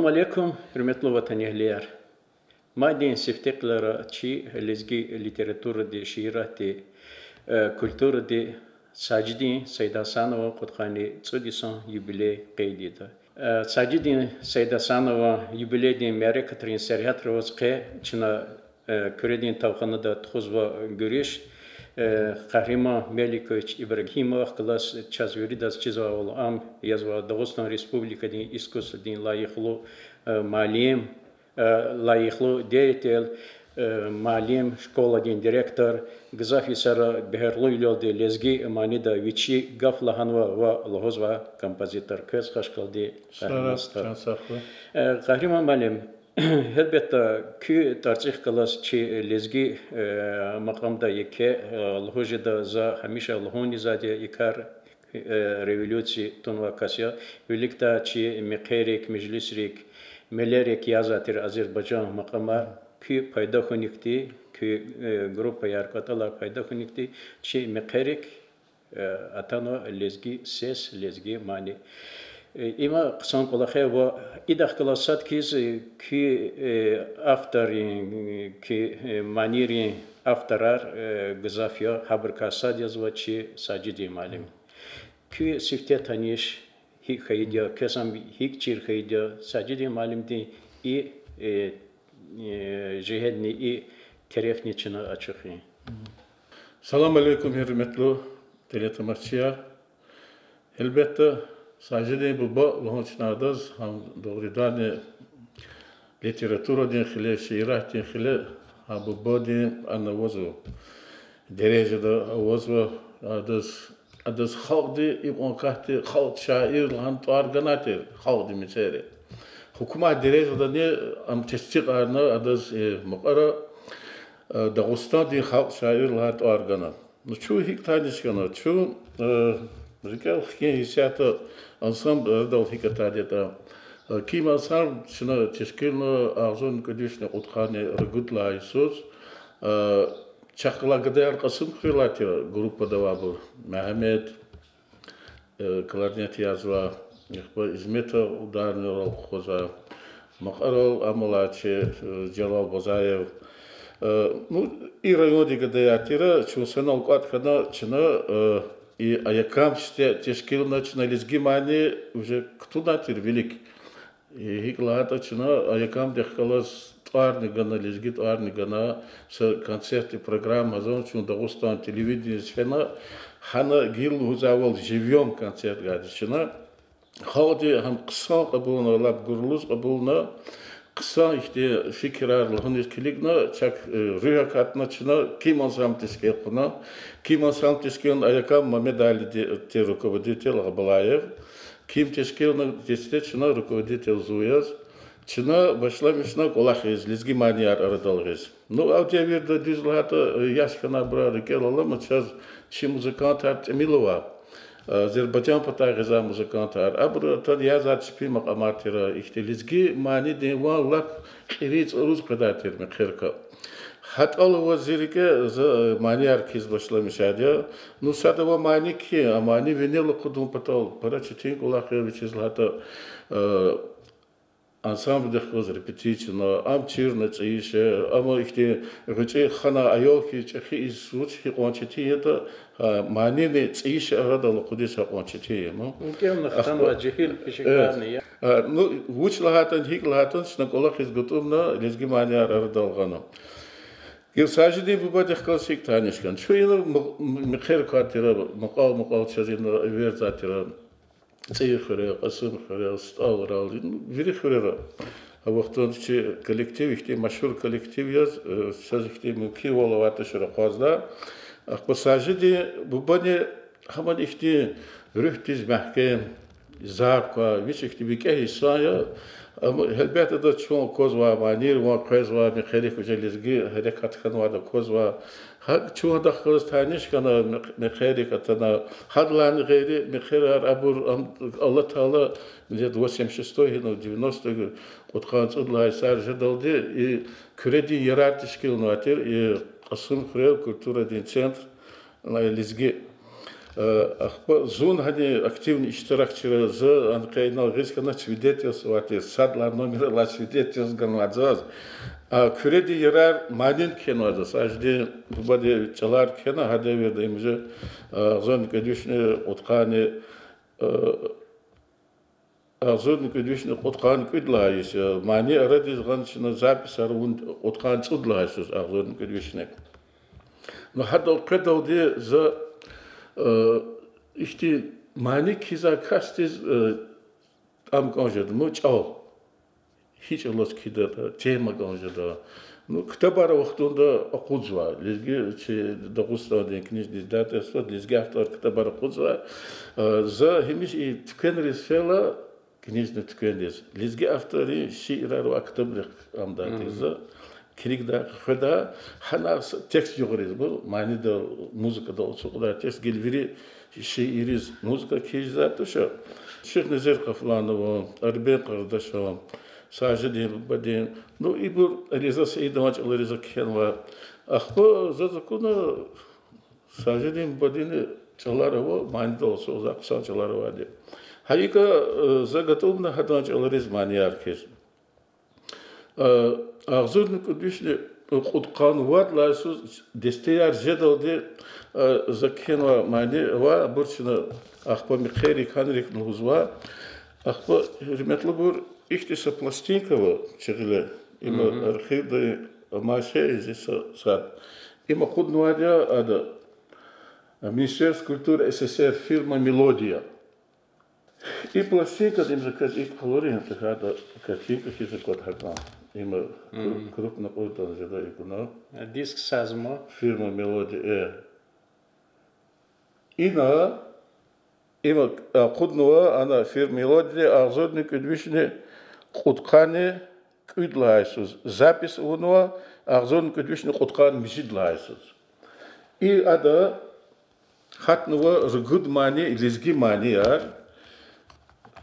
Salam alaikum, hürmetli vatandaşlar. Madin sifteklara çi lezgi literatürü de şiirat de kültürü de Sacidin Seydasanova Kutkhani Tsudison jubiley qeydida. Sacidin Seydasanova jubiley de mere Katrin Serhat Rozqe çina küredin tavxanı da txuzva görüş Kahraman Melikoviç İbrahimov klas çazveri das çizva olam yazva Dağıstan Respublikadin iskusadin layıqlı malim layıqlı deyetel malim şkoladin direktor gzafisara beherluylo de lezgi manida vici gaflahanva ve lhozva kompozitor kız hoşkaldi Kahraman malim Elbette ki tercih kılas ki lezgi makamda yeke lhojeda za hamisha lhoni zade ikar revolüsyon tunva kasya birlikte ki mekherik meclisrik melerek yazatir Azerbaycan makama ki payda khonikti ki grup yarkatalar payda khonikti ki mekherik atano lezgi ses lezgi mani İma qısan qolaqe ve idaq klasat ki aftarin ki manirin aftarar gzafya haber kasad yazva çi Sacidi malim ki sifte taniş hik haydiya kesam hik çir haydiya Sacidi malim di i cihedni i terefni çına açık. Salam aleykum hürmetli teletemasçılar. Elbette Sacidi bu lahonçnadaz ham doğrudan literatüra din xile şiirat din xile ha bu din anavozu derecede avozva adas xalqdi ibn kahti xalq şair lan targanatir xalqdi misere hukuma derecede ne am testik arna adas muqara Dağıstan din xalq şair lan targana şu hik tanışkana şu Rikal xken hissiyatı ansambl dal hikatadeta kim ansambl şuna teşkilno ağzın kadüşne utkhane rgutla isus çakla gadar qasım khrilatır grupa davabı Mehmet klarnet yazva yxba İzmeta udarnı xoza maqaral amalaçı Jalal Bozayev ну и районе гадаятира чусана уqat kana çına И аякам тешкил на лезгимани уже кто натир велик. И хиклата чина аякам дехкалас тварни гана лезги тварни гана с концерты программа зон чун Дагыстан телевидение сфена хана гил хузавал живьем концерт гади чина хади хам қыса қабулна лаб гурлуз қабулна қыса ихте фикрар лхунис килигна чак рюакатна чина киман сам тескел қуна Ким сам тескел аякам медали те руководитель Габалаев Ким тескел на десятична руководитель Зуяз Чина башла мишна колах из лезги манияр арадалгез Ну аудиоверда дизлата яшкана бра рекелала сейчас чи музыкант Артемилова Азербайджан патагыза музыкантар абра тад язат шпи мaqamatira ихтелизги мани дева лак хириц руз qadatir мехерка Hat'al vazirike maniyar kiz başlamışadı. Nusada mani ki amani venel kudum patal para çetin kulakı biçizlata ensemble de kız repetition am çirnet işe ama işte gıcı xana ayol ki çehi izsuç ki qonçetiyata mani ne işe arada kudisa qonçetiye mi? Mümkün naxtan ve cehil pişiklarni ya. Ну vuçlahatan hiklahatan şna kulak iz gutumna lezgi maniyar arada alğana. Сажиди бубадих классик танишкан. Şu yine mekher katira maqal çazina verzatira tsayxere qasım xere stavral veri xere. Vaqtdan ki kollektiv işte meşhur kollektiv yaz sazikte mümkün olavatı şura qazda. Aqba sajidi bubani haman işte rühtiz mahkem zarqa viçikti bike hisaya Ama elbette de çoğu koz var, manir var, koz var, mekherik ucelizgi, harekat kan var da koz var. Çoğu da kız tanış kana mekherik atana, hadlan gayri mekherar abur Allah Teala millet 86 no 90 otkan çudlay sarjı daldı. Kredi yaratış kilnoatir, qasım xrel kultura din centr, lizgi. ахпа зун хани активный иштиракчылар за анкайнал рискана свидетельствовать садлар номер ла свидетельствован азаз күреди ярар манин кенваза сажди бубади чалар кена хадеверде имже зон кедишне уткани зон кедишне уткан кыдлайс мани арадис ганчна запись арун уткан цудлайс зон кедишне но хадал кедалди за İşte mani kiza kastis am ganjada muç al hiç alas kida tema ganjada no kitabara vaqtunda oquzva lizgi che Dag'istonda knižni izdательство lizgi avtor kitabara oquzva za hemish tkenris fela knižni tkenris lizgi avtori shi'rar va kitablik amdatiza Kirikda xda hana tekst yuqoriz bu manida muzikada olsa tekst gelviri şiiriz muzika kizatı şu Şeyh Nazir Qaflanov Arben Qardaşov Sajid Badin no ibur Reza Seyidovich Reza Kenva axpo zazakuna Sajid Badin çalarova manida olsa uzaqsan çalarova de hayka zagatobna hadanç alariz mani arkes Ağzını kudüşle kutkan vadla söz desteğer jedalde zakenva mani va burçuna ahpa mikheri kanrik nuzva ahpa hürmetli bur ihtisa plastinkava çığile ima arxivda maşe izisa sat ima kudnuadya ada Министерство культуры СССР фирма «Мелодия». И пластинка, им заказ их половина, такая картинка, хизакот хаган. Има крупно отдан жада икуна. Диск сазма. Фирма «Мелодия». Ина има куднува ана фирма «Мелодия» агзодник удвишне куткане кудлайсуз. Запись унува агзодник удвишне куткан мижидлайсуз. И ада хатнува ргуд мани, лизги мани яр.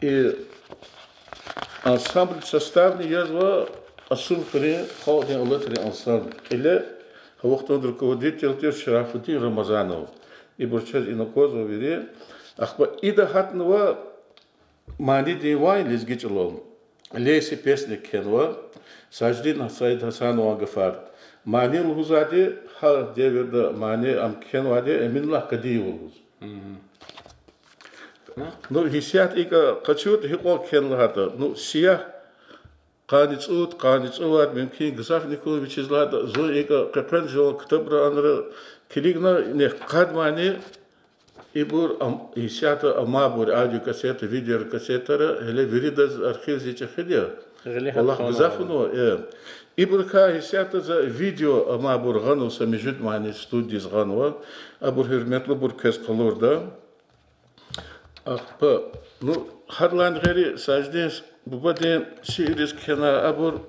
И ансамбль составный язва Асулкари халдин алатри ансамбль. Или хавахтон руководитель Шарафуддин Рамазанов. И бурчаз инокозов вери. Ахба ида хатнува мани дивай лизгичалол. Леси песни кенва. Саждин Сайд Хасанова гафар. Мани лхузади ха деверда мани ам кенвади эминлах кадиевулуз. Ну хисят ика качут хико кенлахата. Ну сия قانيت ممكن قصاف نيكون بتشزلات زو إيكا كفن جو كتبرا أنرا كليغنا نقاد ماني إبور إيشات أمابور آديو كاسيت فيديو كاسيترا هلا فيريدز أرخيف زي تخديا والله قصافنو إبور كا إيشات ز فيديو أمابور غنو سمجد ماني ستوديز غنوا أبور هرمتلو بور كاس قلور دا أخبا نو هرلان غيري ساجدين Бубаден шиирис кена абур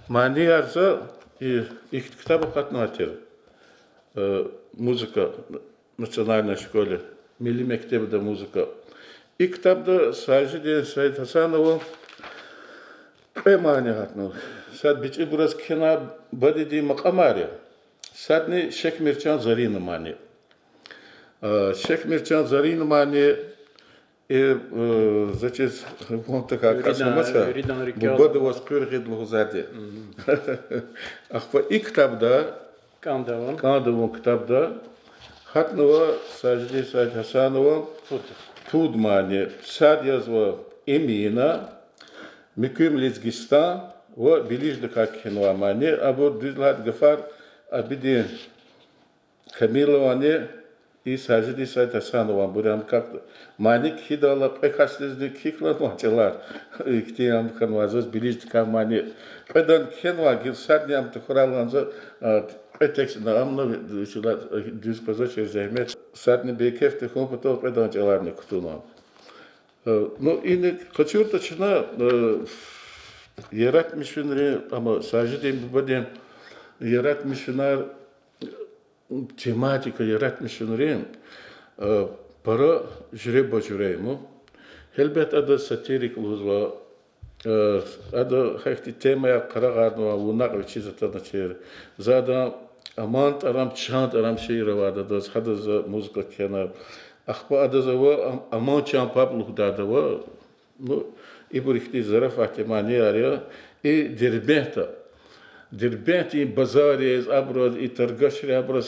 маниарза и их китабы катнатер музыка в национальной школе милли мектебде музыка и китабда Сажиден Сайд Хасанова мани хатну сад бичи бурас кена бадиди макамари садни Шейх Мирчан Зарин мани Шейх Мирчан Зарин мани И значит, вот такая касмаса. Бубада вас кыргид лузати. Ахпа и китабда, кандавон китабда, хатнова Сажди Сайд Хасанова, Пудмани, сад язва имена, Миким Лизгистан, ва билижда как хинуамани, або дизлат гафар, абиди Камиловани, и Сажди Сайд Хасанова, бурям как-то. Маник хидала пекаслизни киклан мачалар. Иктиам канвазос билижд камани. Педан кенва гилсадниам тхураланза петекс на амно шулат дискозо чеземет. Садни бекеф тхум пото педан чаларни кутуна. Ну ини качуртачна ярат мишунри ама Сажди бубадем ярат мишунар тематика ярат мишунри пара жюре бажуреймо хелбет ада сатирик лузва ада хайхти тема я карагадва лунак вичизата начер зада амант арам чант арам шейравада дас хада за музыка кена أخبار أدزوا أمان شام بابلو دادوا نو إبريختي زرف احتمالي أريا دربنتي بازاريز أبرز إترجشري أبرز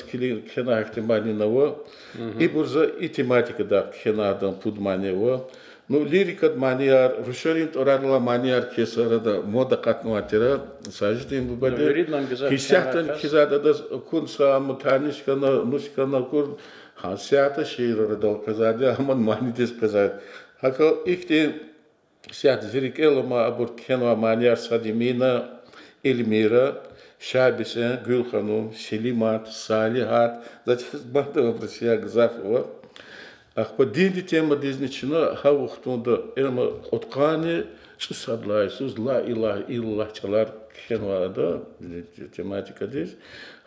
كنا احتمالي نوا إبرز إتماتيك دا كنا دم بود مانيوا نو ليريكات مانيار رشارين تورادلا مانيار كسر دا مودا قطنوا ترى ساجدين ببدر كيساتن كيزادا دا كون سام تانيش كنا نوش كنا كور هاسياتا شير ردال كزادي همون مانيدس كزاد هكا إختي سيات زيريك إلما أبور كنا مانيار ساديمينا Эльмира, Шабиса, Гюлханум, Селимат, Салихат, зачем обращая к Зафова. Ах, по день тема дизничина, хавухтунда, элма откани, сусадла, сузла, илла, чалар, хенвада, тематика здесь.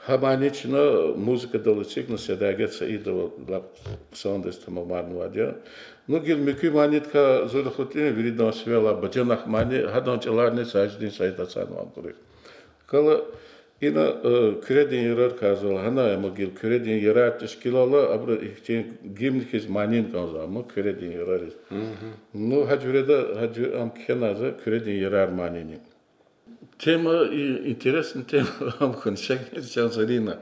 Хабаничина, музыка долучик, но седагется и до саундес тамамарну адя. Ну, гил микю манитка зурхотин, видно свела, баджанах мани, хадан чаларни саждин сайдасан вампурик. Кала ина кредин ярар казал, хана ема гил кредин ярар тешкилала, абра ихтин гимникис манин казал, ама кредин ярарис. Ну, хаджуреда, хаджу ам кхеназа, кредин ярар манини. Тема, интересная тема, амхан, шагнер чанзарина.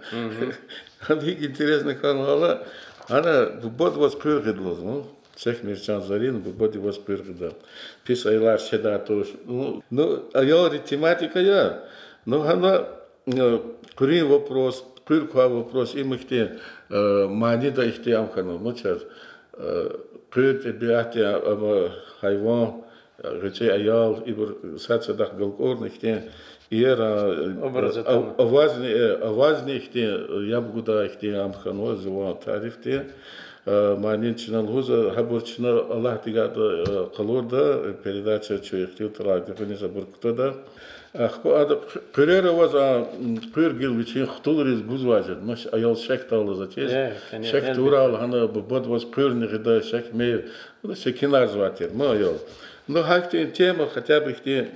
Амхик интересный канала, она бод вас кыргыдлоз, ну, шагнер чанзарина, бод вас кыргыдал. Писайлар седа тош. Ну, а я тематика я. Но она курин вопрос, кырква вопрос, им ихте манида ихте амхану, ну, сейчас, кырте биате хайван, Речей аял ибр сацадах галкорн ихте иера авазни ихте ябгуда ихте амхано зуа тарифте манинчнал хуза хабурчна Аллах тигада қалорда передача чуихте утрак дефини забурктода ахпо ада кырера ваза кыргил вичин хтулриз гузважет маш аял шектал затеш шектурал хана бод ваз кырни гида шек ме шекинар зватер ма аял. Ну, хакти тема хотя бы где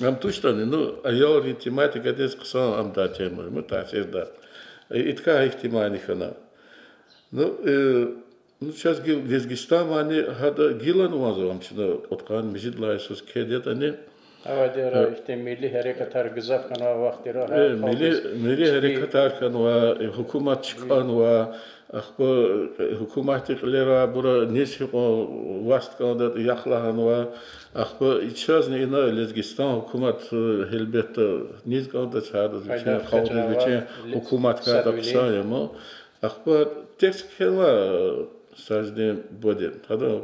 нам точно не, ну, а я тематика здесь ксан ам да тема, мы та да. И такая их тема не хана. Ну, сейчас гил здесь гистам они хада гилан вазом, что откан мижидла Иисус кедет они. А вот их милли харекатар гизав канва вахтира. Милли харекатар канва, хукумат канва. أخبار حكومات غيرها برا نسيقو واسط كانت يخلقنوا أخبار إتشازني إنا لزجستان حكومات هلبت نيز كانت شهادة بتشين خالد بتشين حكومات كانت أقصايا ما أخبار تكس كلا ساجدين بدين هذا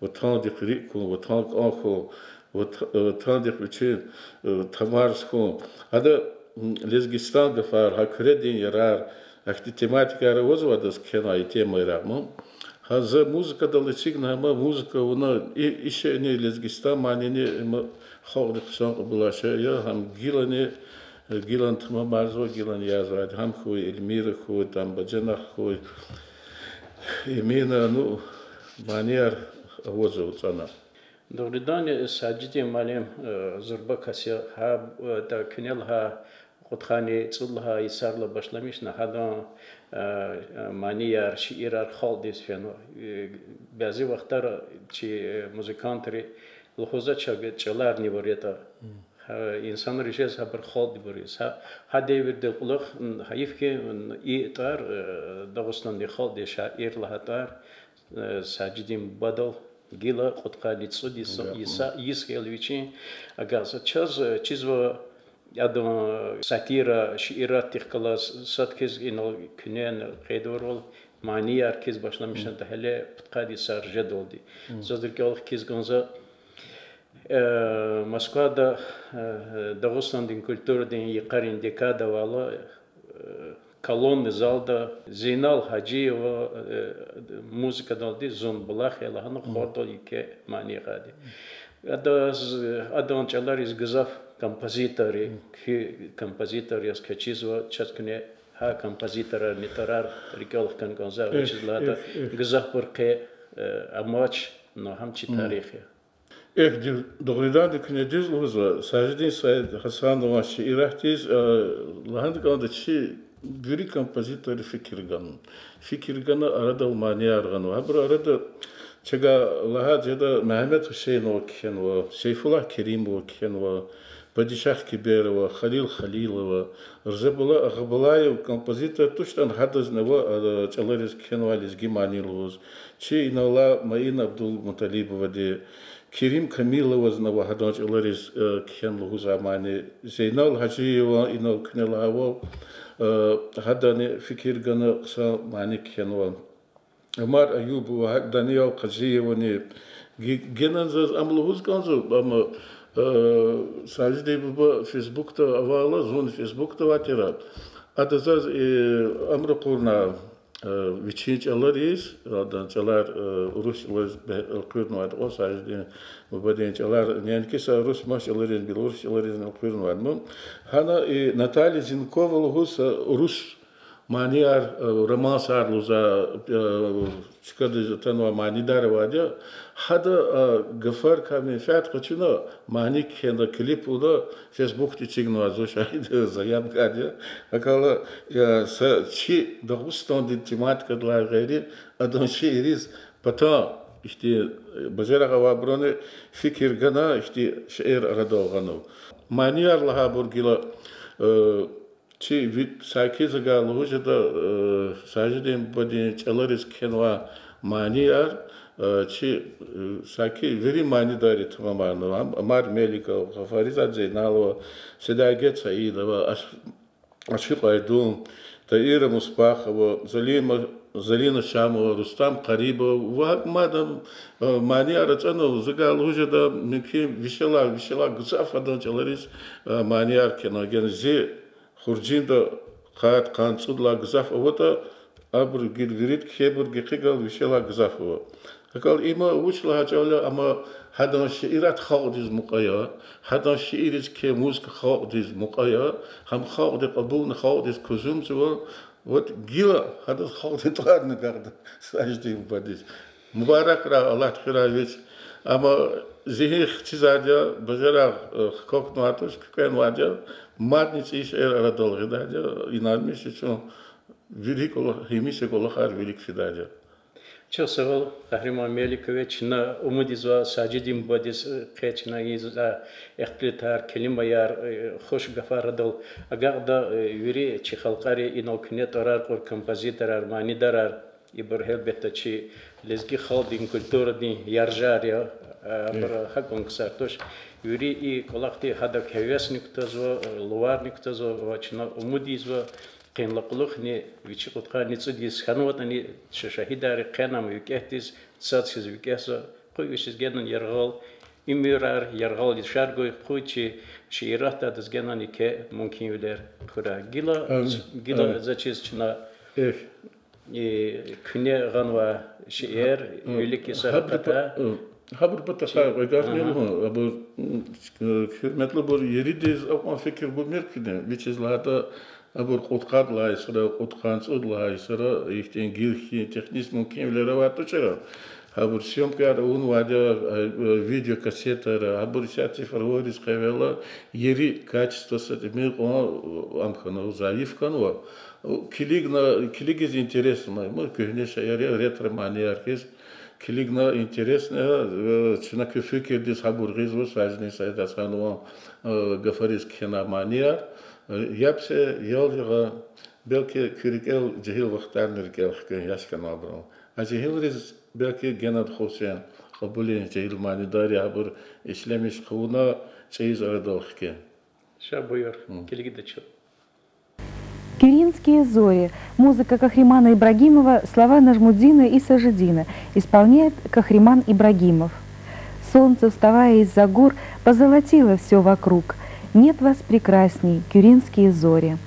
وطن دقيقكم وطن آخو وطن دقيقتين تمارسكم هذا لزجستان غفار هكردين يرار Ахти тематика разводас кена и тема ирагма. Хаза музыка далечигна, ама музыка она и еще не лезгиста манини ма хавдик сан булаша я хам гилан тма марзо гилан язрад хам хуй Эльмира хуй там баджанах хуй имена ну манер воза уцана. Добридане саджити малем зурба кася ха та кенел ха خودخانه تصلها يسار باشلامش نهادا مانیار شیرار خالدیس فینو بعضی وقتا چی موزیکانتری لحظه چلار نیوریتا insan rişes haber خالد بیاریس ها دیوید دلخلق حیف که ایتار داغستان خالد شایر لحتار ساجدیم بدل گیلا خودخانه تصدی یسکیلویچی اگرز چیز و Adam satira şiirat tıklas satkez inal künen qeydorol mani herkes başlamışlar da hele pıtkadi sarjed oldu. Zadır ki alıq kez ganza Moskvada Dağıstan'ın kültürden yıkarın dekada valla kolonne zalda Zeynal Hacıyeva müzik daldı zon bulaq yalahanı xordol yike mani qadi. Adam çalar iz gızaf композитор я скачизва часкне ха композитора нитарар рикалх кан гонза чизлата гзахпурке амач но хамчи тарихи Эх догридан дикнедиз луза саждин сайд Хасан ва шиирахтиз лаханд гонда чи جري كومبوزيتور فكر أراد المانيا أرغنو عبر أراد شجع لها جدا محمد حسين وكان وسيف الله كريم وكان وبديشاه كبير وخليل خليل ورزبلا أغبلاي وكومبوزيتور توشتان حدث نوا تشالريس كان واليز جيماني لوز شيء نولا ماين عبد المطلب ودي كريم كميل وزنا وحدان تشالريس كان له زماني زينال حجي وإنه كان له هذا فكر جنا قصة معني كان عمر أيوب وهك دانيال قزي وني جنازة أملوهوز كانزو أما ساجدي ببا فيسبوك تا أوالا زون فيسبوك تا واتيرا أتزاز أمر قرنا ويتشينج ألاريس رادان تلار روس لز القرن واد أو ساجدي وبعدين تلار نيانكيسا روس ماش ألاريس بيلوروس ألاريس القرن واد مم هنا ناتالي زينكوفا لهوس روس مانيار رماسار لوزا شكل تنوع ماني دار واديا هذا غفار كامل فات قتشنا ماني كنا كليب ولا فيسبوك تيجينا زو شاهد زيام كاديا أكلا يا شيء دغوستان دي تيمات كدلا غيري أدون شيء يريز بتا إشتي بجرا غوابرونه فكر غنا إشتي شعر أردو غنو مانيار لها برجلا شيء في ساكيز قالوا جدا ساجدين بدين تلاريس كنوا مانيار شيء ساكي فيري ماني داري تماما أمار ملكة وخفاريزات زينالو سداجت سعيدة وأشفق أيدون تأير مصباح وزلينا شام ورستام قريب وهك مادام مانيار أنا زقالوا جدا ممكن وشلا قصاف هذا تلاريس مانيار كنا جنزي خرجين دا قاد قانصود لا غزاف اوتا ابر غيريت خبر غيقال وشلا غزاف هو قال اما وش لها جوله اما هذا الشعيرات خالدز مقايا هذا الشعيرات كموزك خالدز مقايا هم خالد قبول خالدز كزوم زو وات جيلا هذا خالد طلع نقرد ساجدي مبادس مبارك را الله تخيراويش اما زهي اختزاجا بجرا خكوك نواتوش كان واجا مادنيش إيش أردول غداجا يناميش شو велик химисе голохар велик фидаджа чосовал Кахриман Меликович на умудизва саджидим бодис кечна иза эхтлитар келимаяр хош гафарадал агагда юри чихалқари инокнет арар кор композитор армани дарар ибрхел беттачи лезги халдин культурни яржария бара хакон сартош юри и колахти хада хевесник тазва луарник тазва вачна умудизва قنلقلخني ويشي قطعني تصديس خنوتني شهيداري قنام ويكهتيس تصادسيز ويكهسا قوي ويشيز جنن يرغال إميرار يرغال يشارقوي قويتشي شيرات دادز جنن يكه ممكن يدير خورا جيلا زاتشيز چنا كنية غنوا شعر يوليكي سهبتا خبر بتخا وقافني له أبو خدمة بور يريدز أو فكر بمركنا ويشيز لهذا أبو القطقات لا يسرى قطقان صود لا يسرى يختين جيل تكنيس ممكن ولا رواتو شرا أبو السيوم كارون وادا فيديو كاسيتا أبو الشاتي فروريس قبلا يري كاتشتو ستميل أم خنو زايف كانوا كليجز интересно мы конечно я ретро манеркис كليجنا интересно чна кефикер дис хабургиз вот сажни сайдас ханوا гафарис кена манер يابسه يالجا بلكي كريكل جهيل وقتار نركل كان ياسكن عبرو أجهيل رز بلكي جناد خوشين قبولين جهيل ماني داري عبر إسلاميش خونا شيء زردال خكين شابوير كلي دتشو Кюринские зори. Музыка Кахримана Ибрагимова, слова Нажмуддина и Сажидина. Исполняет Кахриман Ибрагимов. Солнце, вставая из-за гор, позолотило все вокруг. Нет вас прекрасней, кюринские зори.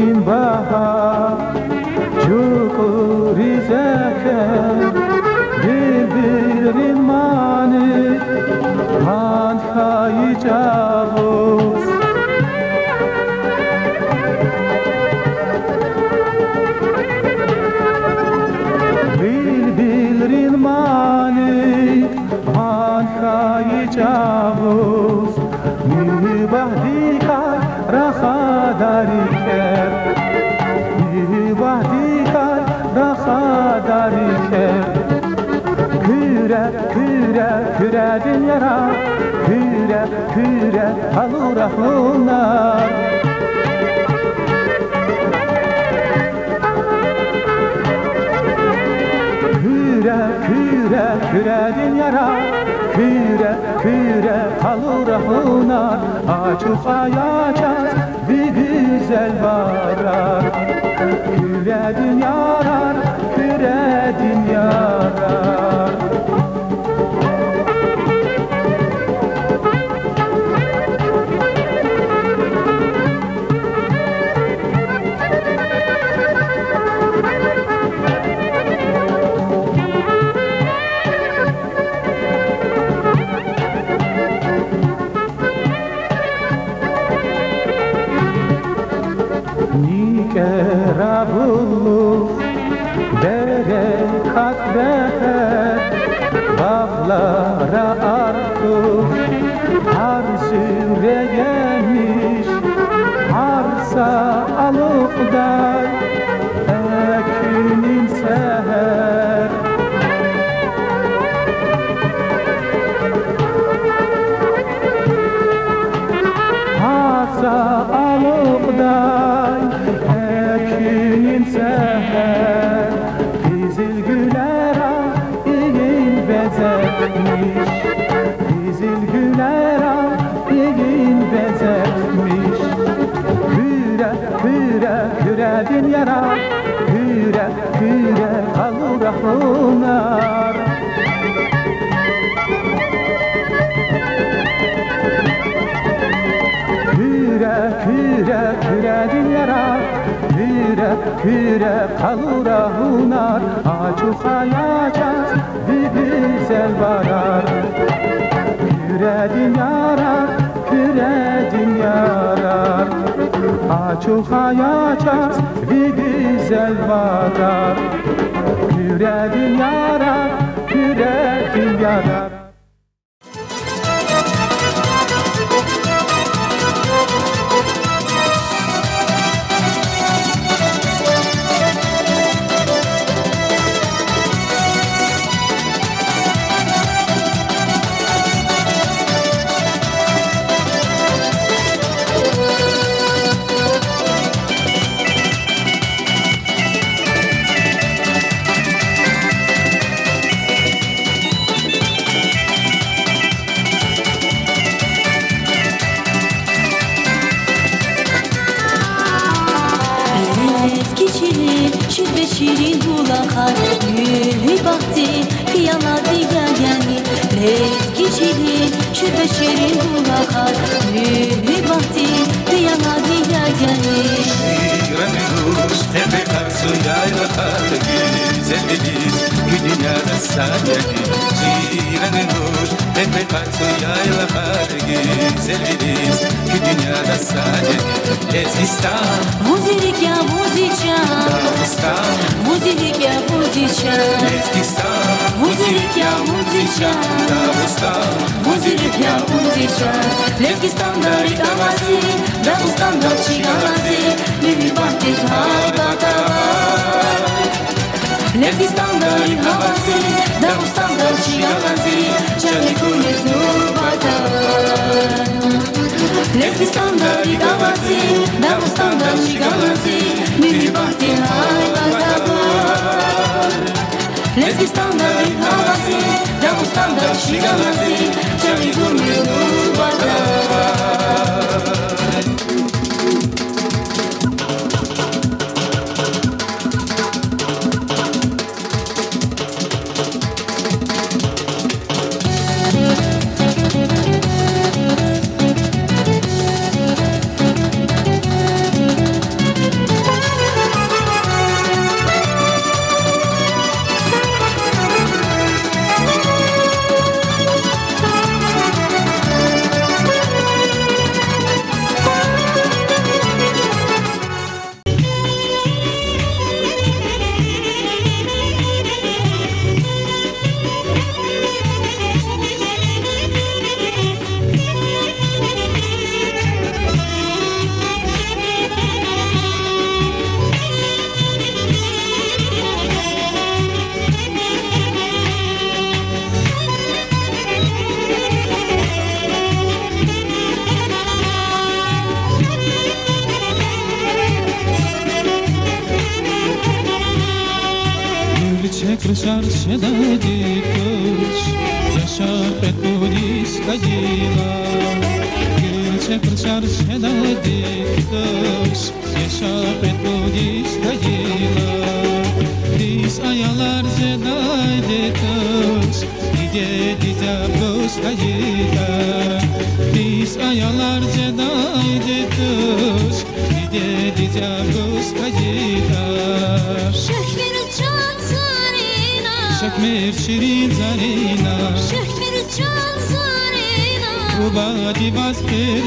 این بهار جوکوری زکر بلبلین من خواهی جاوز بلبلین من خواهی جاوز میبهدی کار رخا داری کرد میبهدی کار رخا داری کرد küre dünyara küre alır ahlına küre dünyara küre alır ahlına açıp ayacağız bir güzel varar küre dünyarar küre dünyarar Kerabullu berekat beher Bağlara artık Arşire gelmiş Arsa alıkday Ekinin seher Arsa alıkday Ekinin seher Dizil güler iyi bezetmiş Dizil güler iyi bezetmiş Küre dünyara küre kalır ahınar küre dünyara küre kalır ahunar açık ayacağız bir güzel varar küre dünyarar açık ayacağız bir güzel varar küre dünyarar şirin bulakar Gülü baktı kıyamadı yani Lezgi şirin şüphe şirin bulakar Gülü baktı kıyamadı yani Şiranımız tepe karşı yaylatar Güzeliz dünyada sadece Şiranımız tepe karşı yaylatar Güzeliz dünyada sadece Lezgistan Muzilik ya muzicam Muzilik ya muzicam Muzilik ya muzicam Muzilik ya muzicam Lezgistan'da rikavazi Dağıstan'da çiğavazi Mühü bahtiz havada Lezgistan'da rikavazi Dağıstan'da çiğavazi Çani kulis nubada Lezgistan'da rikavazi Dağıstan'da çiğavazi Mühü bahtiz havada Lezgistan'da rikavazi Dağıstan'da çiğavazi Çani kulis nubada Крышар седади куш, яшар петудис кадила. Гирче крышар седади куш, яшар петудис кадила. Дис ayalar zedaydi kуш, иде дизабус кадила. Дис ayalar zedaydi куш, иде дизабус кадила. شكمر شيرين زارينا شكمر جان زارينا وبادي باز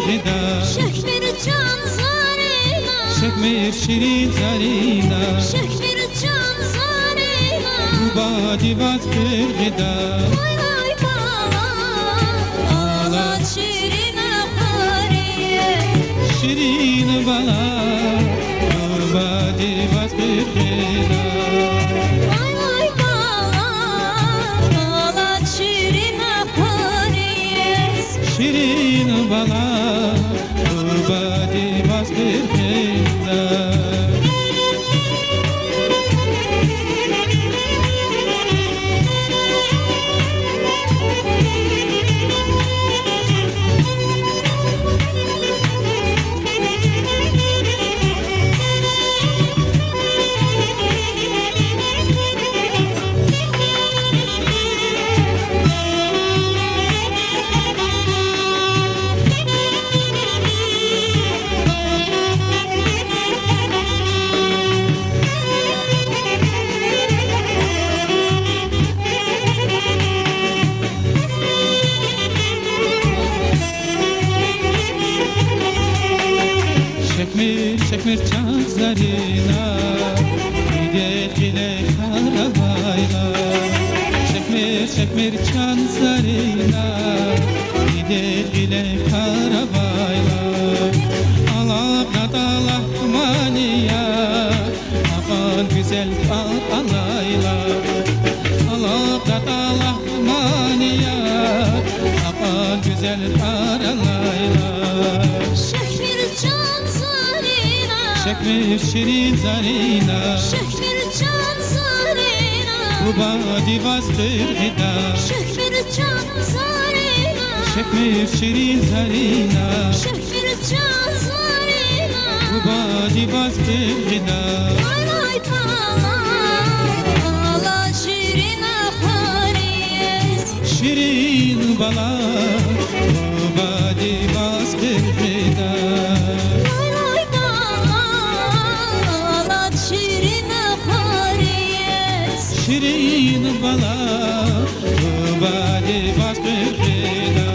غدا شكمر جان زارينا شكمر شيرين زارينا شكمر جان زارينا وبادي باز غدا واي واي بالا آلات شيرين أخارية شيرين بالا وبادي باز غدا شيرين بالا وبادي باز غدا شكمر چند زرینا ایده خیله خرابایلا شكمر چند زرینا ایده خیله خرابایلا Allah nadala maniya akan güzel alayla Allah nadala maniya akan güzel alayla شكمر شيرين زارينا شكمر جان زارينا وبادي باز غدا شكمر جان زارينا شكمر شيرين زارينا شكمر جان زارينا وبادي باز غدا واي واي بالا آلات شيرين أخارية شيرين بالا وبادي باز غدا شيرين بالا وبادي باز غدا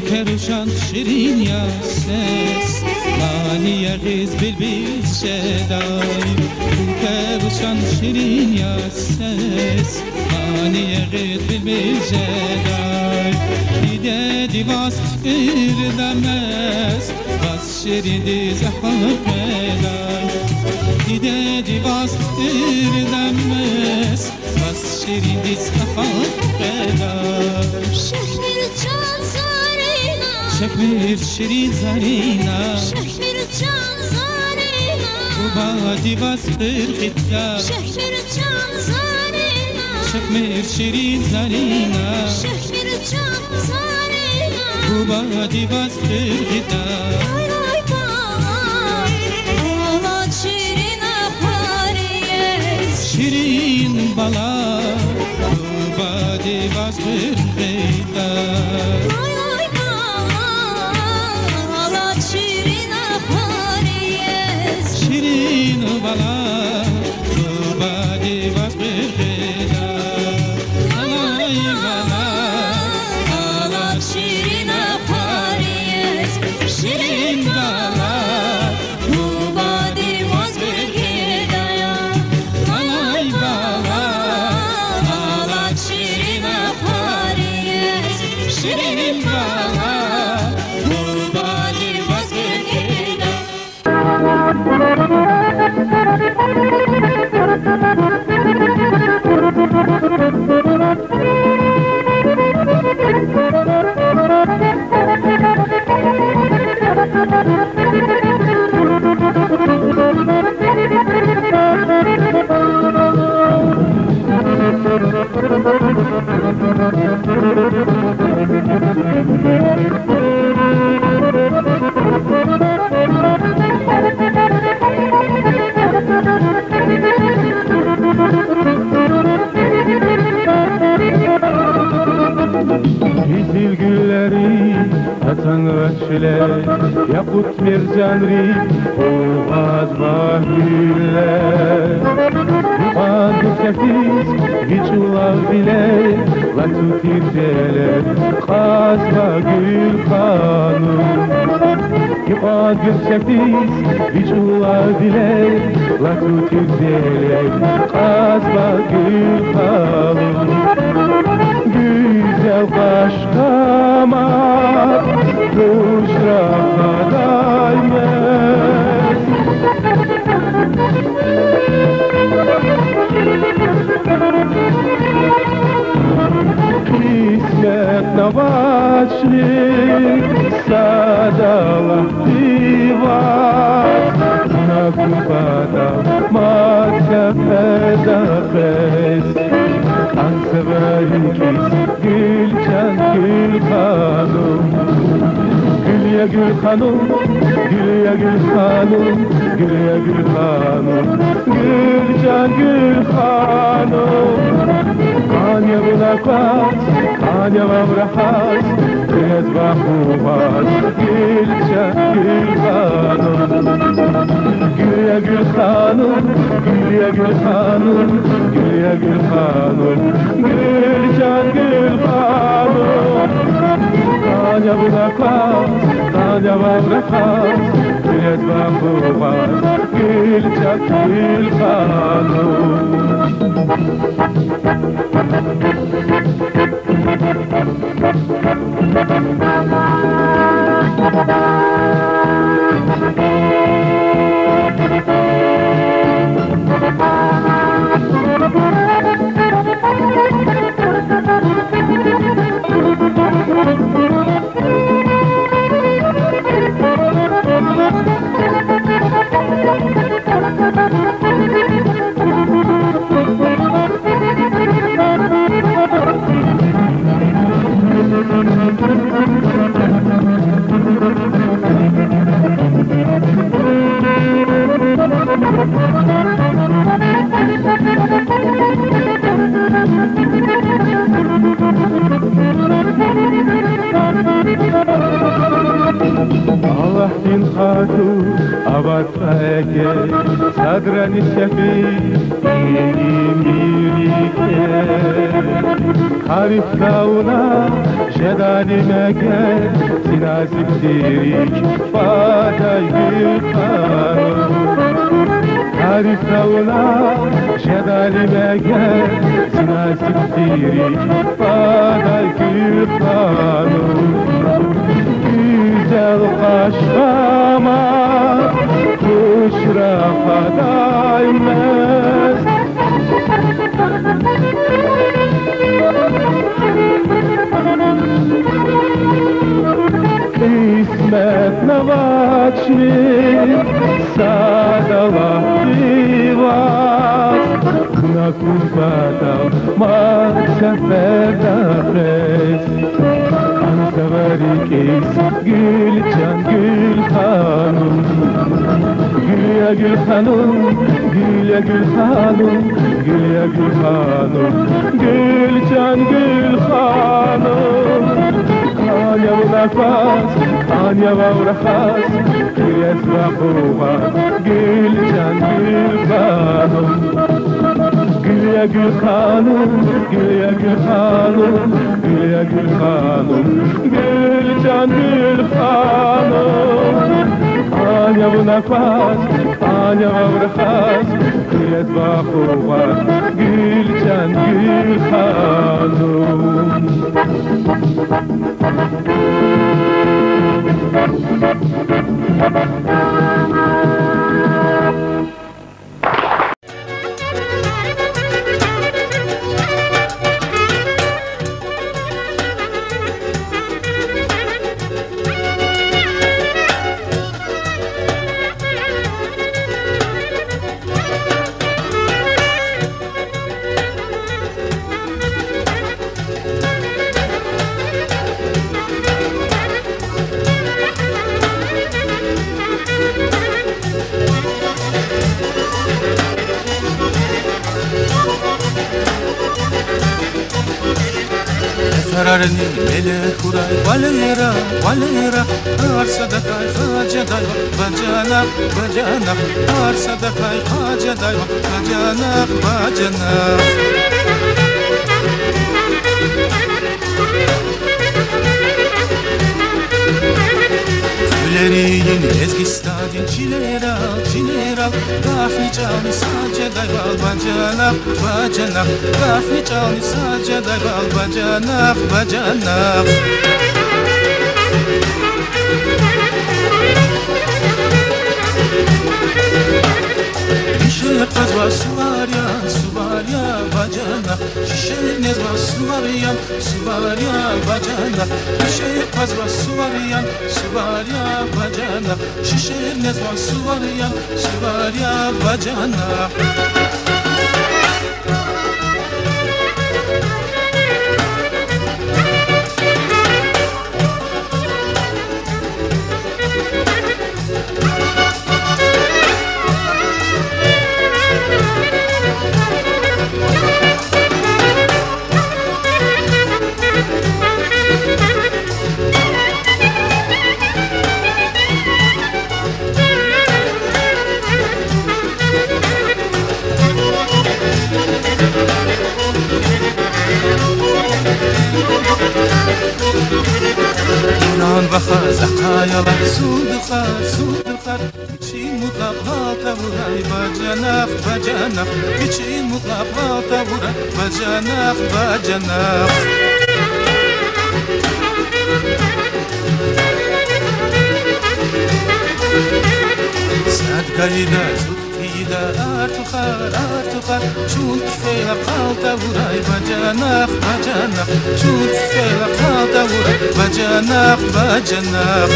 كرشان شيرين يا ساس ماني يغيز بالبيت شداي كرشان شيرين يا ساس ماني يغيز بالبيت شداي إيدي باس إردمس باس شيرين دي زحمة قداي إيدي باس إردمس باس شيرين دي زحمة قداي شكمر شيرين زارينا شكمر جان زارينا وبادي باز غدا شكمر جان زارينا شكمر شيرين زارينا شكمر جان زارينا وبادي باز غدا واي واي بالا آلات شيرين أخارية شيرين بالا وبادي باز غدا واي واي بالا آلات شيرين أخارية شيرين bala Bubadi vakfeda Alay bala Ağlat şirin apariyes Şirin bala Bu badi vazgeçedaya Alay bala Ağlat şirin apariyes Şirin bala Bu badi vazgeçedaya Yeşil gülleri atan öçler Yakut mercanri Boğaz bahiller Yuvan gülsetiz Viçulav bile Latutir deler Kazma gül kanun Yuvan gülsetiz Viçulav bile Latutir deler Kazma gül kanun Güzel kaşkama Kuşra kadaymet İsmet Navaçli Sadalah divar Nakubada Maksefeda kez Anseverikis Gülcan Gül Hanım Gülya Gül Hanım Gülya Gül Hanım Gülya Gül Hanım Gülcan Gül Hanım Kanya Bunakas Kanya Vavrahas Kız Vahuvas Gülcan Gül Hanım Gülya Gül Hanım Gülya Gül Hanım Gülya Gül Hanım Gülcan Gül Hanım Kanya Bunakas Kanya Vavrahas Kız Vahuvas Gülcan Gül Hanım Allah din khatu abad ege sadrani shafi mirike Harif kauna jedani mege sinazik dirik faday gülkanım Harif kauna jedani mege sinazik dirik faday gülkanım Güzel kaşkama kuşra kadaymet İsmet Navaçli Sadalah divas Nakubada Maksefeda kez Anseverikis Gülcan Gül Hanım Gülya Gül Hanım Gülya Gül Hanım Gülya Gül Hanım Gülcan Gül Hanım Kanya Bunakas Kanya Vavrahas Kıyas Vahuvas Gülcan Gül gül hanım, gül ya gül hanım, gül ya gül hanım, gül can gül hanım. Anya buna pas, anya avrahas, gület bakuvas, gül can gül hanım. Ferarni mele kuray valera valera arsada kay haja day bajana bajana arsada kay haja day bajana bajana Güleriyin ezgi stadin çilera çilera Gafni çani sace dayval bacana bacana Gafni çani sace dayval bacana bacana Şişe kazva suvarya suvarya bacana Şişe nezva suvarya suvarya bacana Şişe kazva suvarya suvarya bacana Şişe nezva suvarya suvarya bacana İran bakar zakayalar sudukhar sudukhar İçin mutlak halta vuray bacanaf bacanaf İçin mutlak halta vuray bacanaf bacanaf Sadgayda tutkida artukhar artukhar Çul kifeyle halta vuray bacanaf bacanaf Çul kifeyle halta vuray bacanaf bacanaf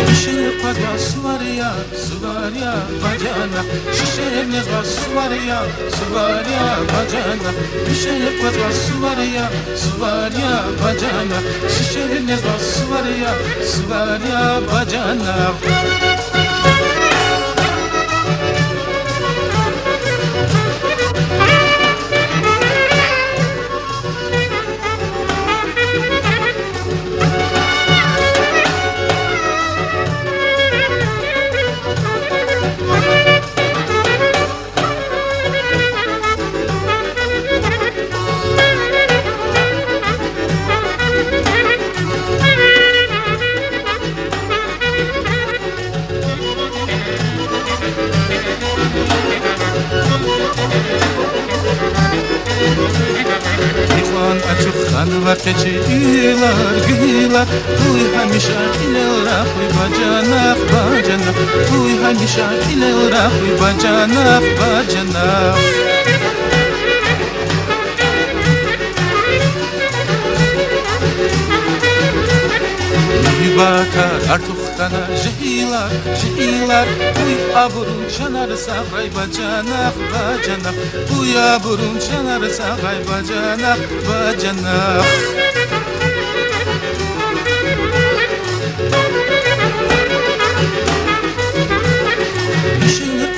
Şişe pazva suvarya suvarya bacana Şişe nezva suvarya suvarya bacana Şişe pazva suvarya suvarya bacana Şişe nezva suvarya suvarya bacana Vaqtçı yıllar yıllar Uy hamisha ilerah uy bacanaf bacanaf Uy hamisha ilerah uy bacanaf bacanaf Bakar artukhana jehilar jehilar Uy aburun çanar sağay bacanaf bacanaf Uy aburun çanar sağay bacanaf bacanaf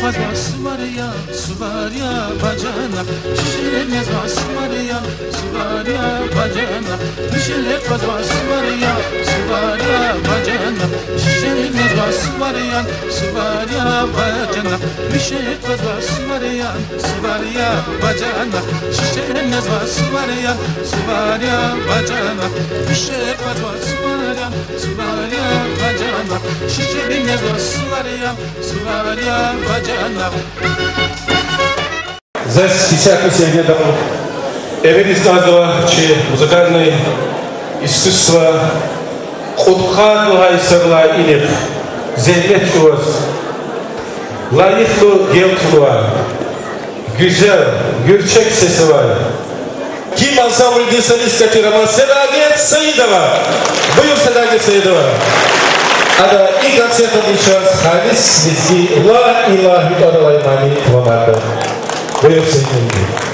Pazva suvarya suvarya bacana Şişeler nezva suvarya suvarya bacana Şişeler pazva suvarya suvarya bacana Şişeler nezva nezva Svaryan, Svarya bacana Vişet nezva Svaryan, Svarya bacana Şişe nezva Svaryan, Svarya bacana Vişet nezva Svaryan, Svarya bacana Şişe nezva Svaryan, Svarya bacana. Здесь десятки сегодня Эвелис Газова, чьи музыкальное искусство Кутха Дуайсарла Инеп, Зелет Чувас, Лаихлу Гелтуа, Güzel, Gürçek sesi var. Kim ansambl solistка фирма Sedaget Saidova. Buyur Sedaget Saidova. Ada ilk konserten сейчас Halis Lizgi La ilahi Oralaymani Tuvamarda. Buyur Sedaget.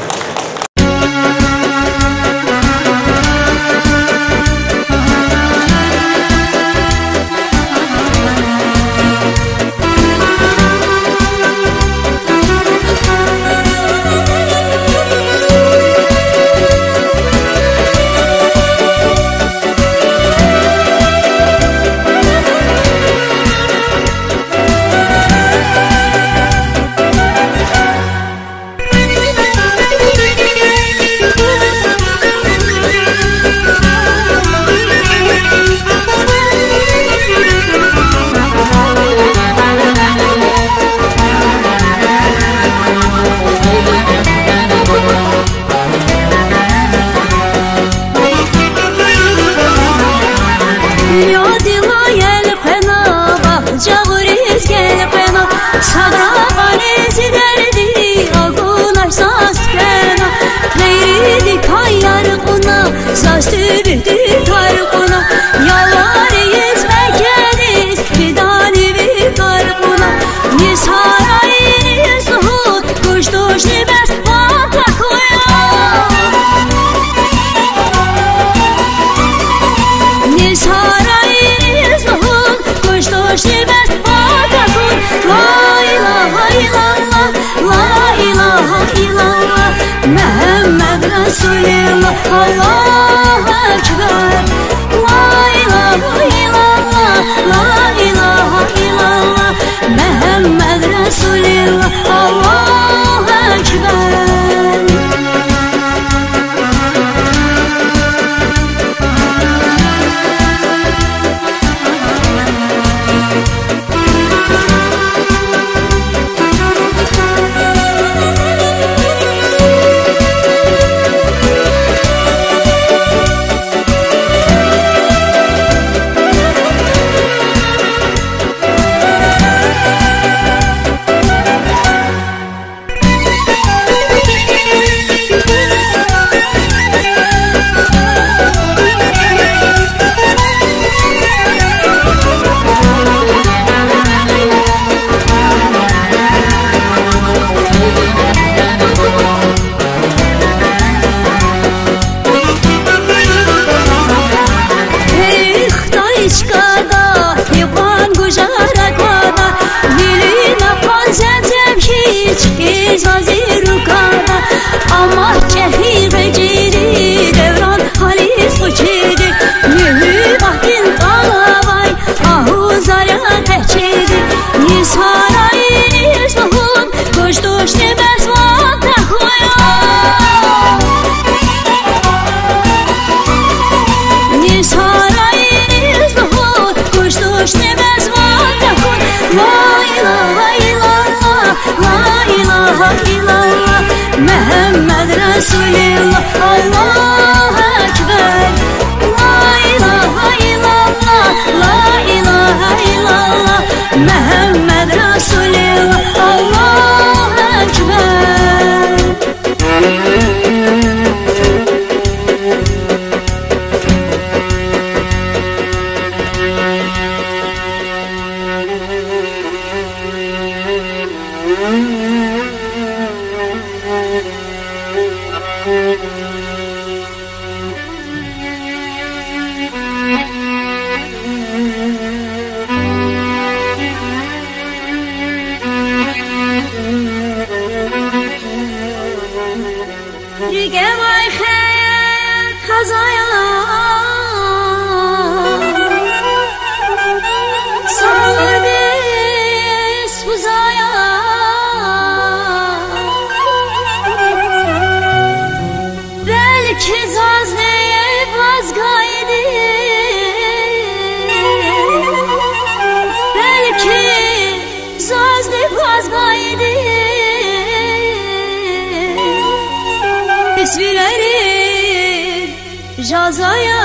جازایا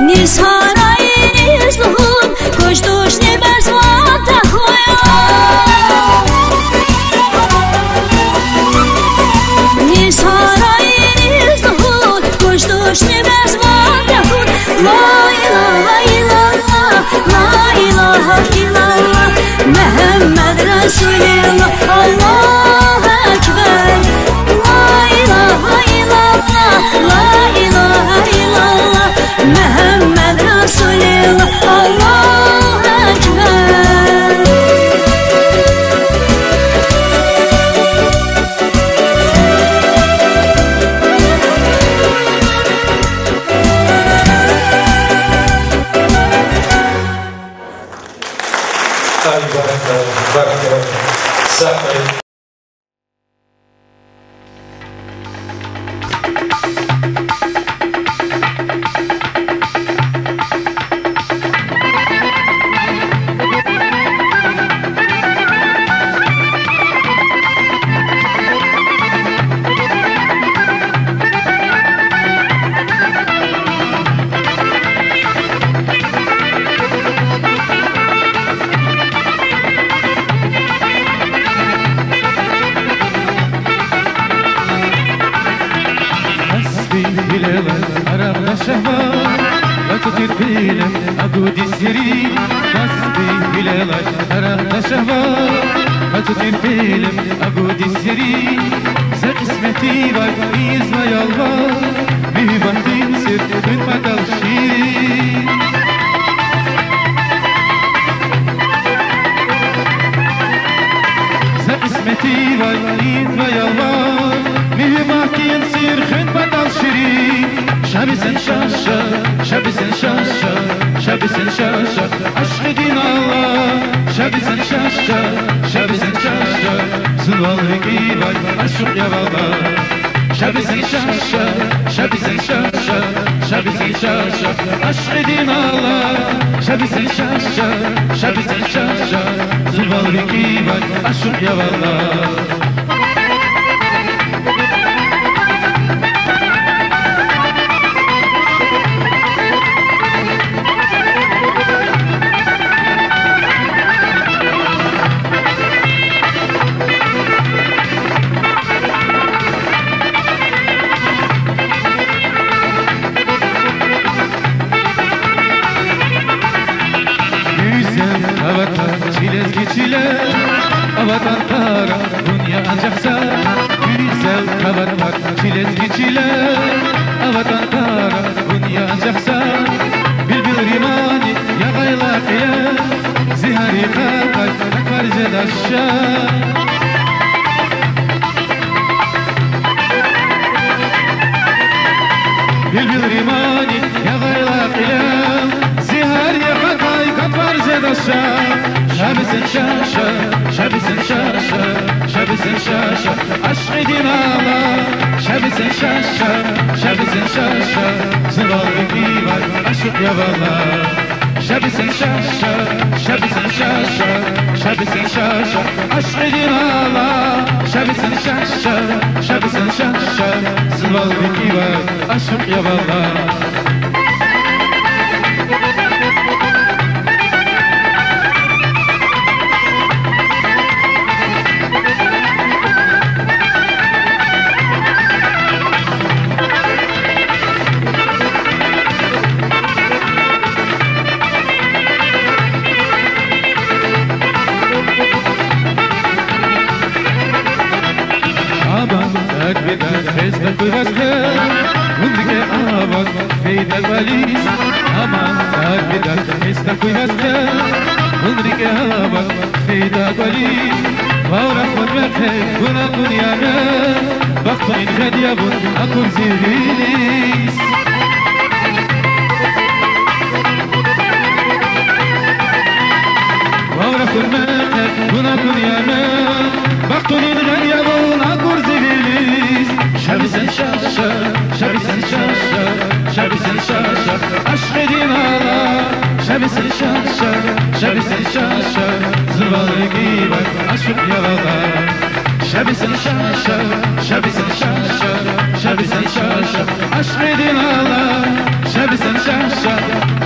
نیز هارای نیز لحون کشتوش نبرز وان تخویا نیز هارای نیز لحون کشتوش نبرز وان تخون لا اله الا الله لا اله الا الله محمد رسول الله الله اکبر لا اله الا الله لا اله الا الله محمد رسول الله الله اکبر şabisin şaşa, şabisin şaşa, şabisin şaşa, aşk edin Allah, şabisin şaşa,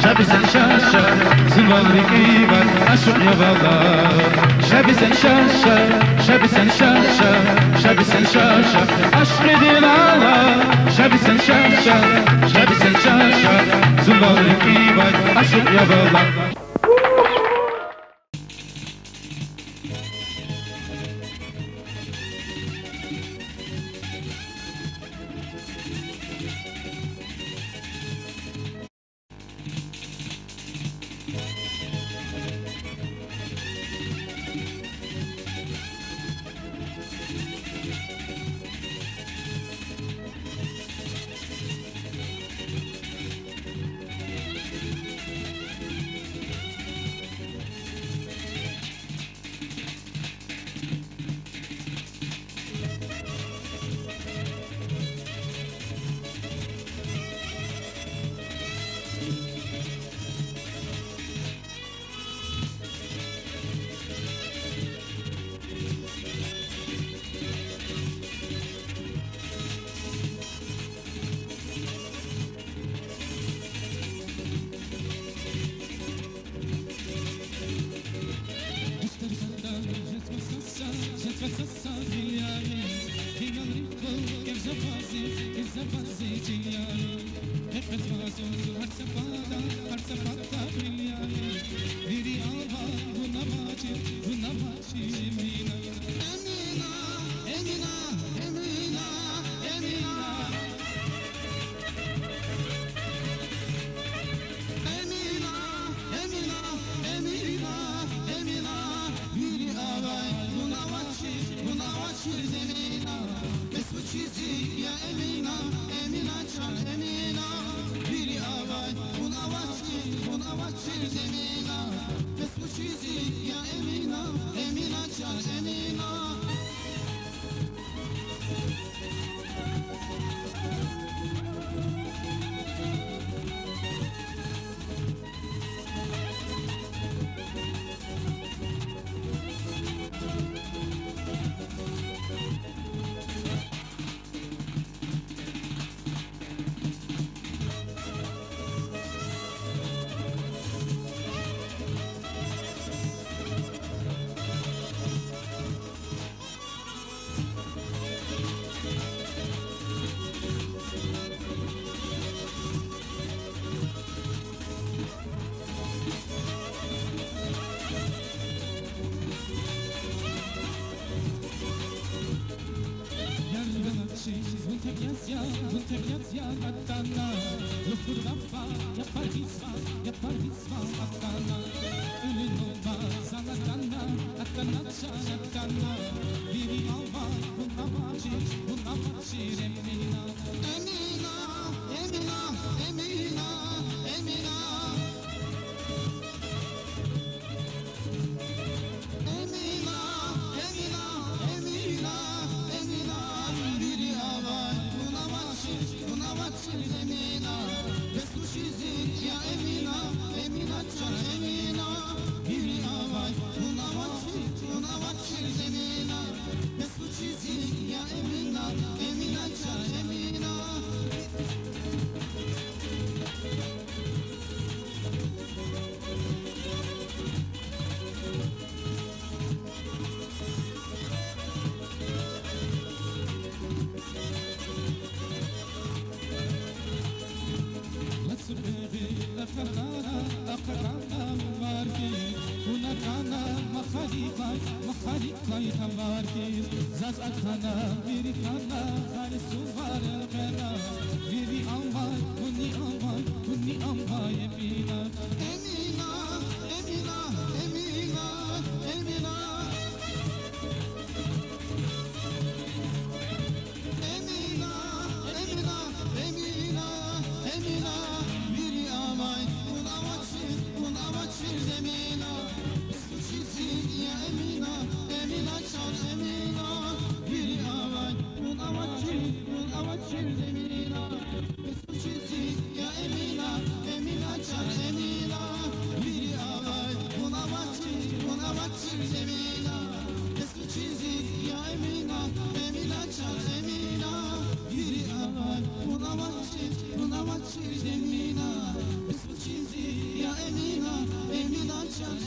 şabisin şaşa, zıvalı kibar, aşk ya valla, şabisin şaşa, şabisin şaşa, şabisin şaşa, aşk edin Allah, şabisin şaşa, şabisin şaşa, zıvalı kibar, aşk ya valla. Emina شير دمينا بس تشيزي يا امينه امينه شان